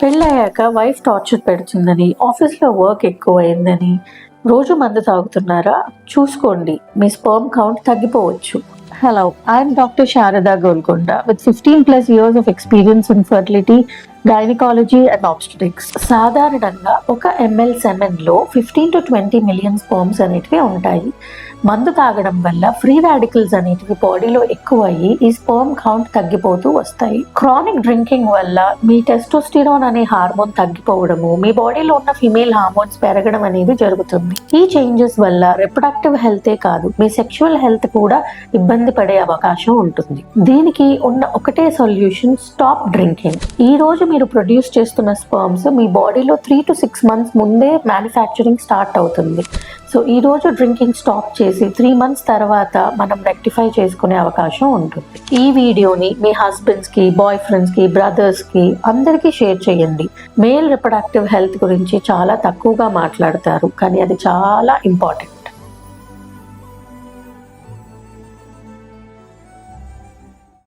పెళ్ళయ్యాక wife torture పెడుతుందని, ఆఫీస్‌లో వర్క్ ఎక్కువయిందని, రోజు మందు తాగుతున్నారా? చూసుకోండి. మీ స్పెర్మ్ కౌంట్ తగ్గిపోవచ్చు. Hello, I'm Dr. Sharada Golconda with 15 plus years of experience in fertility, gynaecology and obstetrics. సాధారణంగా ఒక ఎంఎల్ సెమెన్లో 15 to 20 మిలియన్ స్పర్మ్స్ అనేటివి ఉంటాయి. మందు తాగడం వల్ల ఫ్రీ రాడికల్స్ అనేటివి బాడీలో ఎక్కువ అయ్యి ఈ స్పర్మ్ కౌంట్ తగ్గిపోతూ వస్తాయి. క్రానిక్ డ్రింకింగ్ వల్ల మీ టెస్టోస్టిరాన్ అనే హార్మోన్ తగ్గిపోవడము, మీ బాడీలో ఉన్న ఫిమేల్ హార్మోన్స్ పెరగడం అనేది జరుగుతుంది. ఈ చేంజెస్ వల్ల రిప్రొడక్టివ్ హెల్తే కాదు, మీ సెక్షువల్ హెల్త్ కూడా ఇబ్బంది పడే అవకాశం ఉంటుంది. దీనికి ఉన్న ఒకటే సొల్యూషన్, స్టాప్ డ్రింకింగ్. ఈ రోజు మీరు ప్రొడ్యూస్ చేస్తున్న స్పర్మ్స్ మీ బాడీలో 3 to 6 months ముందే మ్యానుఫ్యాక్చరింగ్ స్టార్ట్ అవుతుంది. సో ఈ రోజు డ్రింకింగ్ స్టాప్ చేసి 3 months తర్వాత మనం రెక్టిఫై చేసుకునే అవకాశం ఉంటుంది. ఈ వీడియోని మీ హస్బెండ్స్కి, బాయ్ ఫ్రెండ్స్కి, బ్రదర్స్కి అందరికీ షేర్ చేయండి. మేల్ రిప్రొడక్టివ్ హెల్త్ గురించి చాలా తక్కువగా మాట్లాడతారు, కానీ అది చాలా ఇంపార్టెంట్.